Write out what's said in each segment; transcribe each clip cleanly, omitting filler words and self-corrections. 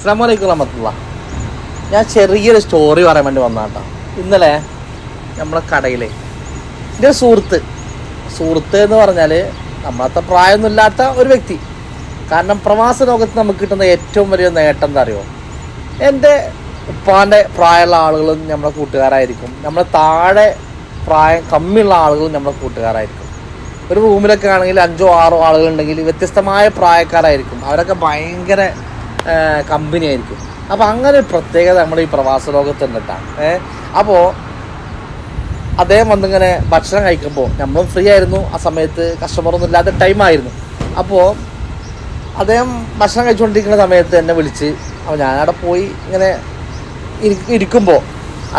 അസ്സലാമു അലൈക്കും റഹ്മത്തുള്ളാ. ഞാൻ ചെറിയൊരു സ്റ്റോറി പറയാൻ വേണ്ടി വന്നാട്ടോ. ഇന്നലെ നമ്മളെ കടയിലെ എൻ്റെ സുഹൃത്ത് എന്ന് പറഞ്ഞാൽ നമ്മളത്ര പ്രായമൊന്നുമില്ലാത്ത ഒരു വ്യക്തി. കാരണം പ്രവാസ ലോകത്ത് നമുക്ക് കിട്ടുന്ന ഏറ്റവും വലിയ നേട്ടം എന്താ അറിയോ? എൻ്റെ ഉപ്പാൻ്റെ പ്രായമുള്ള ആളുകളും നമ്മളെ കൂട്ടുകാരായിരിക്കും, നമ്മളെ താഴെ പ്രായം കമ്മിയുള്ള ആളുകളും നമ്മളെ കൂട്ടുകാരായിരിക്കും. ഒരു റൂമിലൊക്കെ ആണെങ്കിൽ 5 or 6 ആളുകളുണ്ടെങ്കിൽ വ്യത്യസ്തമായ പ്രായക്കാരായിരിക്കും. അവരൊക്കെ ഭയങ്കര കമ്പനി ആയിരിക്കും. അപ്പോൾ അങ്ങനെ ഒരു പ്രത്യേകത നമ്മുടെ ഈ പ്രവാസ ലോകത്തുണ്ട് കേട്ടോ. അപ്പോൾ അദ്ദേഹം വന്നിങ്ങനെ ഭക്ഷണം കഴിക്കുമ്പോൾ നമ്മളും ഫ്രീ ആയിരുന്നു, ആ സമയത്ത് കസ്റ്റമറൊന്നും ഇല്ലാത്ത ടൈമായിരുന്നു. അപ്പോൾ അദ്ദേഹം ഭക്ഷണം കഴിച്ചുകൊണ്ടിരിക്കുന്ന സമയത്ത് എന്നെ വിളിച്ച്, അപ്പോൾ ഞാനവിടെ പോയി ഇങ്ങനെ ഇരിക്കുമ്പോൾ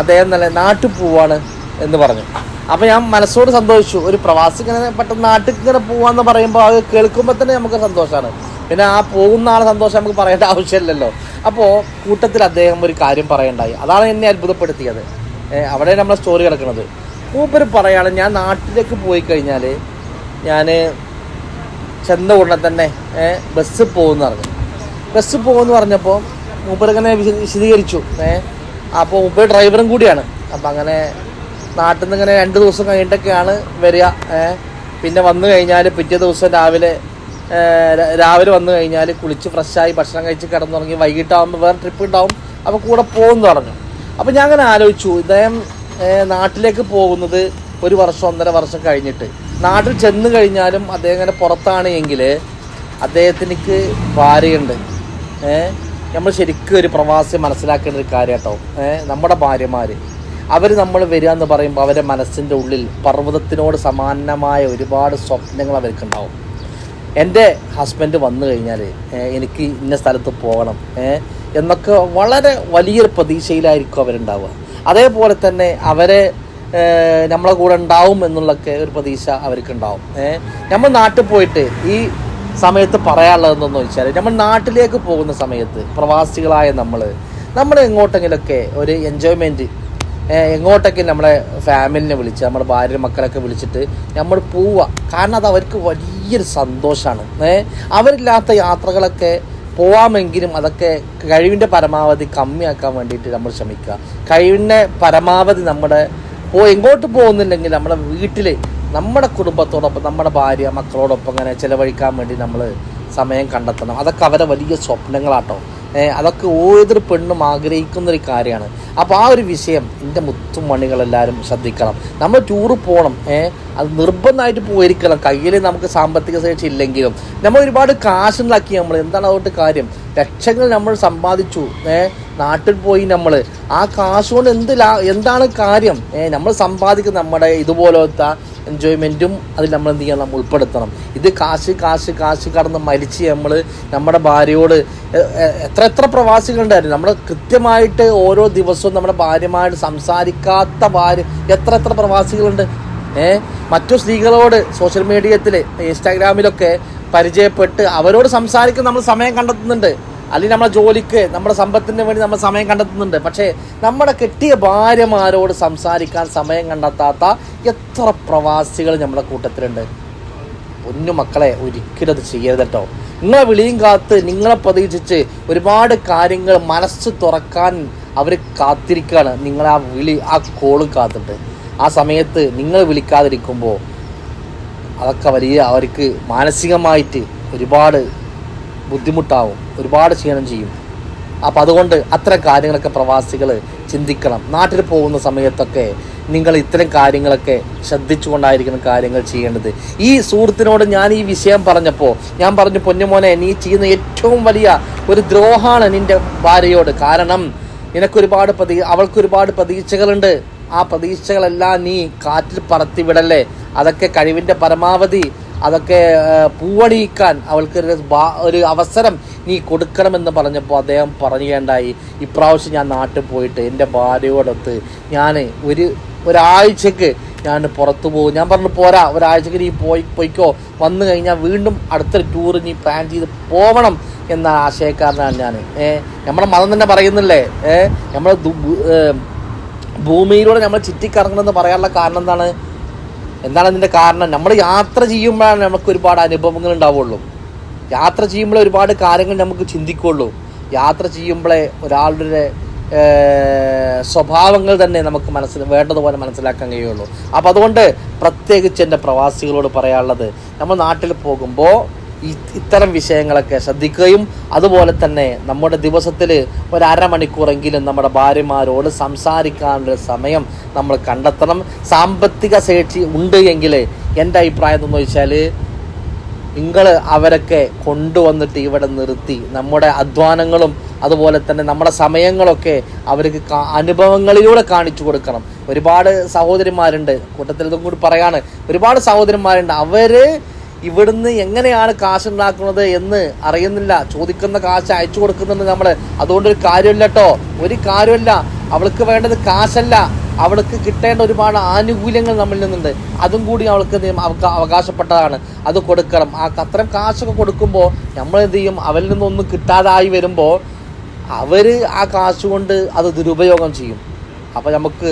അദ്ദേഹം നല്ല നാട്ടിൽ പോവാണ് എന്ന് പറഞ്ഞു. അപ്പോൾ ഞാൻ മനസ്സോട് സന്തോഷിച്ചു. ഒരു പ്രവാസി ഇങ്ങനെ പെട്ടെന്ന് നാട്ടിൽ ഇങ്ങനെ പോവാന്ന് പറയുമ്പോൾ അത് കേൾക്കുമ്പോൾ തന്നെ നമുക്ക് സന്തോഷമാണ്. പിന്നെ ആ പോകുന്ന ആളെ സന്തോഷം നമുക്ക് പറയേണ്ട ആവശ്യമില്ലല്ലോ. അപ്പോൾ കൂട്ടത്തിൽ അദ്ദേഹം ഒരു കാര്യം പറയണ്ടായി, അതാണ് എന്നെ അത്ഭുതപ്പെടുത്തിയത്. അവിടെ നമ്മളെ സ്റ്റോറി കിടക്കുന്നത്. മൂപ്പര് പറയാണ്, ഞാൻ നാട്ടിലേക്ക് പോയി കഴിഞ്ഞാൽ ഞാൻ ചെന്ന ഉടനെ തന്നെ ബസ്സിൽ പോകുമെന്ന് പറഞ്ഞു. ബസ്സിൽ പോകുമെന്ന് പറഞ്ഞപ്പോൾ മൂപ്പരിങ്ങനെ വിശദീകരിച്ചു. അപ്പോൾ മൂപ്പര് ഡ്രൈവറും കൂടിയാണ്. അപ്പം അങ്ങനെ നാട്ടിൽ നിന്ന് ഇങ്ങനെ 2 ദിവസം കഴിഞ്ഞിട്ടൊക്കെയാണ് വരിക. പിന്നെ വന്നു കഴിഞ്ഞാൽ പിറ്റേ ദിവസം രാവിലെ വന്നു കഴിഞ്ഞാൽ കുളിച്ച് ഫ്രഷായി ഭക്ഷണം കഴിച്ച് കിടന്നുറങ്ങി വൈകിട്ടാകുമ്പോൾ വേറെ ട്രിപ്പ് ഉണ്ടാവും, അപ്പോൾ കൂടെ പോകുമെന്ന് പറഞ്ഞു. അപ്പോൾ ഞാൻ അങ്ങനെ ആലോചിച്ചു, ഇദ്ദേഹം നാട്ടിലേക്ക് പോകുന്നത് 1 വർഷം 1.5 വർഷം കഴിഞ്ഞിട്ട്. നാട്ടിൽ ചെന്ന് കഴിഞ്ഞാലും അദ്ദേഹം ഇങ്ങനെ പുറത്താണ് എങ്കിൽ അദ്ദേഹത്തിനിക്ക് ഭാര്യയുണ്ട്. നമ്മൾ ശരിക്കും ഒരു പ്രവാസി മനസ്സിലാക്കേണ്ട ഒരു കാര്യം കേട്ടോ. നമ്മുടെ ഭാര്യമാർ അവർ നമ്മൾ വരിക എന്ന് പറയുമ്പോൾ അവരുടെ മനസ്സിൻ്റെ ഉള്ളിൽ പർവ്വതത്തിനോട് സമാനമായ ഒരുപാട് സ്വപ്നങ്ങൾ അവർക്കുണ്ടാവും. എൻ്റെ ഹസ്ബൻഡ് വന്നു കഴിഞ്ഞാൽ എനിക്ക് ഇന്ന സ്ഥലത്ത് പോകണം എന്നൊക്കെ വളരെ വലിയൊരു പ്രതീക്ഷയിലായിരിക്കും അവരുണ്ടാവുക. അതേപോലെ തന്നെ അവരെ നമ്മളെ കൂടെ ഉണ്ടാവും എന്നുള്ളൊക്കെ ഒരു പ്രതീക്ഷ അവർക്കുണ്ടാവും. നമ്മൾ നാട്ടിൽ പോയിട്ട് ഈ സമയത്ത് പറയാനുള്ളതെന്ന് വെച്ചാൽ, നമ്മൾ നാട്ടിലേക്ക് പോകുന്ന സമയത്ത് പ്രവാസികളായ നമ്മൾ എങ്ങോട്ടെങ്കിലൊക്കെ ഒരു എൻജോയ്മെൻറ്റ്, എങ്ങോട്ടൊക്കെ നമ്മളെ ഫാമിലിനെ വിളിച്ച് നമ്മുടെ ഭാര്യ മക്കളൊക്കെ വിളിച്ചിട്ട് നമ്മൾ പോവുക. കാരണം അത് അവർക്ക് വലിയൊരു സന്തോഷമാണ്. അവരില്ലാത്ത യാത്രകളൊക്കെ പോവാമെങ്കിലും അതൊക്കെ കഴിവിൻ്റെ പരമാവധി കമ്മിയാക്കാൻ വേണ്ടിയിട്ട് നമ്മൾ ശ്രമിക്കുക. കഴിവിൻ്റെ പരമാവധി എങ്ങോട്ട് പോകുന്നില്ലെങ്കിൽ നമ്മുടെ വീട്ടിൽ നമ്മുടെ കുടുംബത്തോടൊപ്പം നമ്മുടെ ഭാര്യ മക്കളോടൊപ്പം അങ്ങനെ ചിലവഴിക്കാൻ വേണ്ടി നമ്മൾ സമയം കണ്ടെത്തണം. അതൊക്കെ അവരെ വലിയ സ്വപ്നങ്ങളാട്ടോ. അതൊക്കെ ഏതൊരു പെണ്ണും ആഗ്രഹിക്കുന്നൊരു കാര്യമാണ്. അപ്പോൾ ആ ഒരു വിഷയം എൻ്റെ മുത്തും മണികളെല്ലാവരും ശ്രദ്ധിക്കണം. നമ്മൾ ടൂറ് പോകണം, അത് നിർബന്ധമായിട്ട് പോയിരിക്കണം. കയ്യിൽ നമുക്ക് സാമ്പത്തിക ശേഷി ഇല്ലെങ്കിലും നമ്മൾ ഒരുപാട് കാശുണ്ടാക്കി എന്താണ് അതുകൊണ്ട് കാര്യം? ലക്ഷങ്ങൾ നമ്മൾ സമ്പാദിച്ചു, നാട്ടിൽ പോയി നമ്മൾ ആ കാശ് കൊണ്ട് എന്താണ് കാര്യം? നമ്മൾ സമ്പാദിക്കുന്ന നമ്മുടെ ഇതുപോലത്തെ എൻജോയ്മെൻറ്റും അതിൽ നമ്മൾ എന്ത് ചെയ്യണം, നമ്മൾ ഉൾപ്പെടുത്തണം. ഇത് കാശ് കടന്ന് മരിച്ച് നമ്മുടെ ഭാര്യയോട് എത്ര പ്രവാസികളുണ്ടായിരുന്നു. നമ്മൾ കൃത്യമായിട്ട് ഓരോ ദിവസവും നമ്മുടെ ഭാര്യമായിട്ട് സംസാരിക്കാത്ത ഭാര്യ എത്ര പ്രവാസികളുണ്ട്. മറ്റു സ്ത്രീകളോട് സോഷ്യൽ മീഡിയത്തിൽ ഇൻസ്റ്റാഗ്രാമിലൊക്കെ പരിചയപ്പെട്ട് അവരോട് സംസാരിക്കാൻ നമ്മൾ സമയം കണ്ടെത്തുന്നുണ്ട്. അല്ലെങ്കിൽ നമ്മളെ ജോലിക്ക് നമ്മുടെ സമ്പത്തിന് വേണ്ടി നമ്മൾ സമയം കണ്ടെത്തുന്നുണ്ട്. പക്ഷേ നമ്മുടെ കെട്ടിയ ഭാര്യമാരോട് സംസാരിക്കാൻ സമയം കണ്ടെത്താത്ത എത്ര പ്രവാസികൾ നമ്മുടെ കൂട്ടത്തിലുണ്ട്. പൊന്നു മക്കളെ, ഒരിക്കലും അത് ചെയ്യരുത് കേട്ടോ. നിങ്ങളെ വിളിയും കാത്ത് നിങ്ങളെ പ്രതീക്ഷിച്ച് ഒരുപാട് കാര്യങ്ങൾ മനസ്സ് തുറക്കാൻ അവർ കാത്തിരിക്കുകയാണ്. നിങ്ങളെ ആ കോളും കാത്തിട്ട് ആ സമയത്ത് നിങ്ങൾ വിളിക്കാതിരിക്കുമ്പോൾ അതൊക്കെ അവർക്ക് മാനസികമായിട്ട് ഒരുപാട് ബുദ്ധിമുട്ടാവും, ഒരുപാട് ക്ഷീണം ചെയ്യും. അപ്പോൾ അതുകൊണ്ട് അത്തരം കാര്യങ്ങളൊക്കെ പ്രവാസികൾ ചിന്തിക്കണം. നാട്ടിൽ പോകുന്ന സമയത്തൊക്കെ നിങ്ങൾ ഇത്തരം കാര്യങ്ങളൊക്കെ ശ്രദ്ധിച്ചുകൊണ്ടായിരിക്കണം കാര്യങ്ങൾ ചെയ്യേണ്ടത്. ഈ സുഹൃത്തിനോട് ഞാൻ ഈ വിഷയം പറഞ്ഞപ്പോൾ ഞാൻ പറഞ്ഞു, പൊന്നുമോനെ, നീ ചെയ്യുന്ന ഏറ്റവും വലിയ ഒരു ദ്രോഹമാണ് നിൻ്റെ ഭാര്യയോട്. കാരണം അവൾക്കൊരുപാട് പ്രതീക്ഷകളുണ്ട്. ആ പ്രതീക്ഷകളെല്ലാം നീ കാറ്റിൽ പറത്തി വിടല്ലേ. അതൊക്കെ കഴിവിൻ്റെ പരമാവധി അതൊക്കെ പൂവണിയിക്കാൻ ഒരു അവസരം നീ കൊടുക്കണമെന്ന് പറഞ്ഞപ്പോൾ അദ്ദേഹം പറയുകയുണ്ടായി, ഇപ്രാവശ്യം ഞാൻ നാട്ടിൽ പോയിട്ട് എൻ്റെ ഭാര്യയോടൊത്ത് ഞാൻ ഒരാഴ്ചക്ക് ഞാൻ പുറത്തു പോകും. ഞാൻ പറഞ്ഞു, പോരാ, ഒരാഴ്ചക്ക് നീ പോയിക്കോ, വന്നു കഴിഞ്ഞാൽ വീണ്ടും അടുത്തൊരു ടൂറ് നീ പ്ലാൻ ചെയ്ത് പോകണം എന്ന ആശയക്കാരനാണ് ഞാൻ. നമ്മുടെ മതം തന്നെ പറയുന്നില്ലേ, നമ്മൾ ഭൂമിയിലൂടെ നമ്മൾ ചുറ്റിക്കറങ്ങണമെന്ന് പറയാനുള്ള കാരണം എന്താണ് അതിൻ്റെ കാരണം? നമ്മൾ യാത്ര ചെയ്യുമ്പോഴാണ് നമുക്ക് ഒരുപാട് അനുഭവങ്ങൾ ഉണ്ടാവുള്ളൂ. യാത്ര ചെയ്യുമ്പോൾ ഒരുപാട് കാര്യങ്ങൾ നമുക്ക് ചിന്തിക്കുള്ളൂ. യാത്ര ചെയ്യുമ്പോഴേ ഒരാളുടെ സ്വഭാവങ്ങൾ തന്നെ നമുക്ക് വേണ്ടതുപോലെ മനസ്സിലാക്കാൻ കഴിയുള്ളൂ. അപ്പോൾ അതുകൊണ്ട് പ്രത്യേകിച്ച് എൻ്റെ പ്രവാസികളോട് പറയാനുള്ളത്, നമ്മൾ നാട്ടിൽ പോകുമ്പോൾ ഇത്തരം വിഷയങ്ങളൊക്കെ ശ്രദ്ധിക്കുകയും അതുപോലെ തന്നെ നമ്മുടെ ദിവസത്തിൽ ഒരു അരമണിക്കൂറെങ്കിലും നമ്മുടെ ഭാര്യമാരോട് സംസാരിക്കാനുള്ള സമയം നമ്മൾ കണ്ടെത്തണം. സാമ്പത്തിക ശേഷി ഉണ്ട് എങ്കിൽ എൻ്റെ അഭിപ്രായം എന്ന് വെച്ചാൽ നിങ്ങൾ അവരൊക്കെ കൊണ്ടുവന്നിട്ട് ഇവിടെ നിർത്തി നമ്മുടെ അധ്വാനങ്ങളും അതുപോലെ തന്നെ നമ്മുടെ സമയങ്ങളൊക്കെ അവർക്ക് അനുഭവങ്ങളിലൂടെ കാണിച്ചു കൊടുക്കണം. ഒരുപാട് സഹോദരിമാരുണ്ട്, കൂട്ടത്തിൽ ഇതും കൂടി പറയാണ്, ഒരുപാട് സഹോദരന്മാരുണ്ട്, അവർ ഇവിടുന്ന് എങ്ങനെയാണ് കാശ് ഉണ്ടാക്കുന്നത് എന്ന് അറിയുന്നില്ല. ചോദിക്കുന്ന കാശ് അയച്ചു കൊടുക്കുന്നുണ്ട് നമ്മൾ. അതുകൊണ്ടൊരു കാര്യമില്ല കേട്ടോ, ഒരു കാര്യമില്ല. അവൾക്ക് വേണ്ടത് കാശല്ല, അവൾക്ക് കിട്ടേണ്ട ഒരുപാട് ആനുകൂല്യങ്ങൾ നമ്മളിൽ നിന്നുണ്ട്. അതും കൂടി അവൾക്ക് അവകാശപ്പെട്ടതാണ്, അത് കൊടുക്കണം. അത്രയും കാശൊക്കെ കൊടുക്കുമ്പോൾ നമ്മൾ എന്ത് ചെയ്യും, അവരിൽ നിന്നൊന്നും കിട്ടാതായി വരുമ്പോൾ അവർ ആ കാശ് കൊണ്ട് അത് ദുരുപയോഗം ചെയ്യും. അപ്പോൾ നമുക്ക്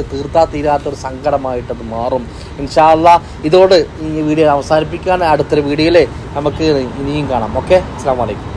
തീരാത്തൊരു സങ്കടമായിട്ടത് മാറും. ഇൻഷാ അല്ലാഹ് ഇതോട് ഈ വീഡിയോ അവസാനിപ്പിക്കാൻ അടുത്തൊരു വീഡിയോയിൽ നമുക്ക് ഇനിയും കാണാം. ഓക്കെ, അസ്സലാമു അലൈക്കും.